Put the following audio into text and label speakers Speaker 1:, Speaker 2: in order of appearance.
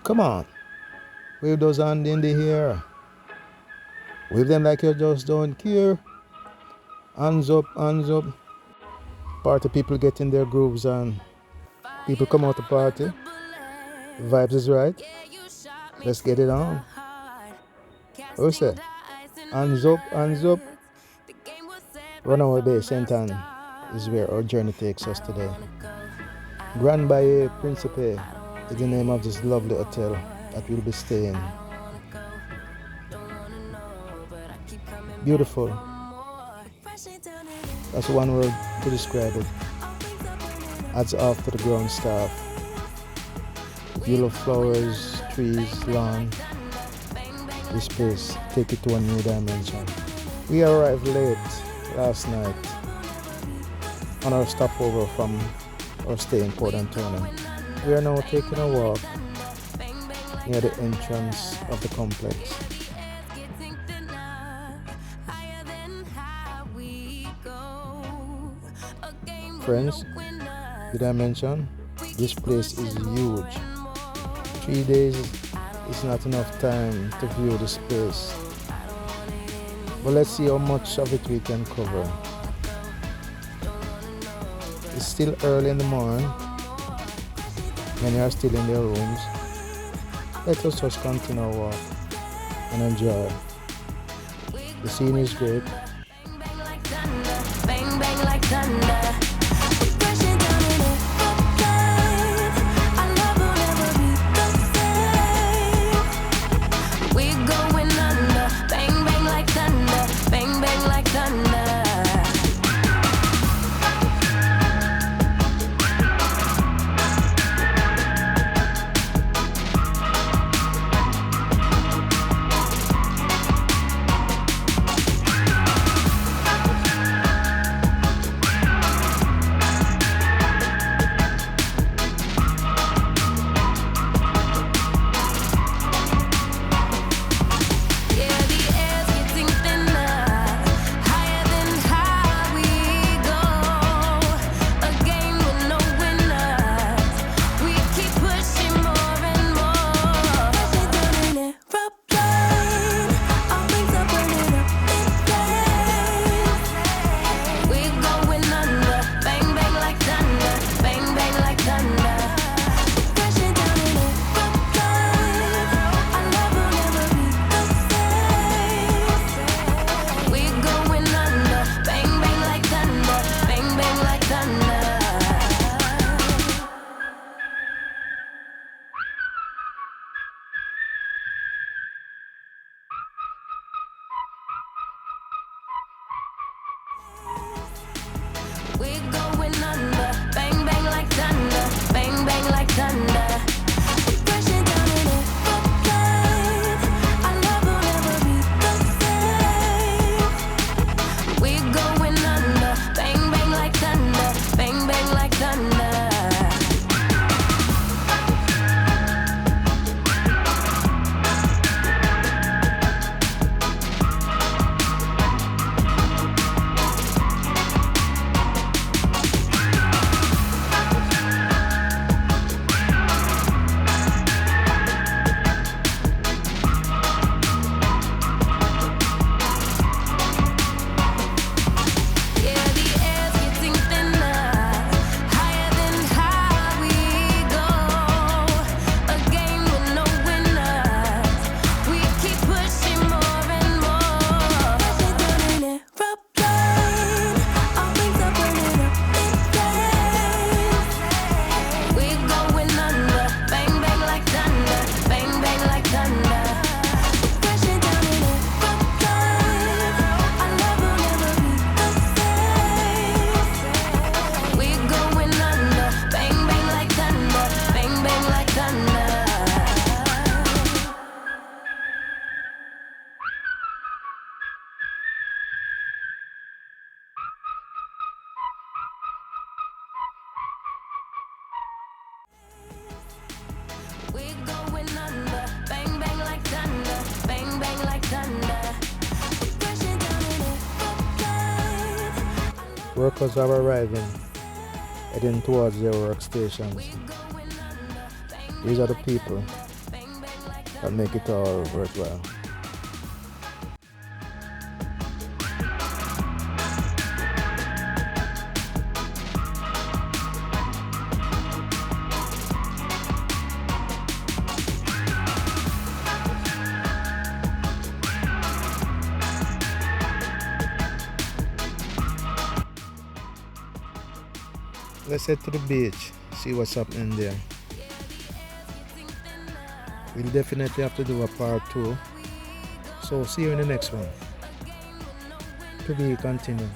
Speaker 1: Come on, wave those hands in the air. Wave them like you just don't care. Hands up, hands up. Party people get in their grooves and people come out to party. The vibes is right. Let's get it on. What's that? Hands up, hands up. Runaway Bay, St.Ann is where our journey takes us today. Grand Bahia, Principe is the name of this lovely hotel that we'll be staying. Beautiful. That's one word to describe it. Adds off to the ground staff. View of flowers, trees, lawn. This place take it to a new dimension. We arrived late last night on our stopover from our stay in Port Antonio. We are now taking a walk near the entrance of the complex. Friends, did I mention? This place is huge. 3 days is not enough time to view the space. But let's see how much of it we can cover. It's still early in the morning. Many are still in their rooms. Let us just continue our walk and enjoy. The scene is great. Bang, bang like thunder. Workers are arriving, heading towards their workstations. These are the people and make it all worthwhile. Let's head to the beach, see what's happening there. We'll definitely have to do a part 2. So see you in the next one. To be continued.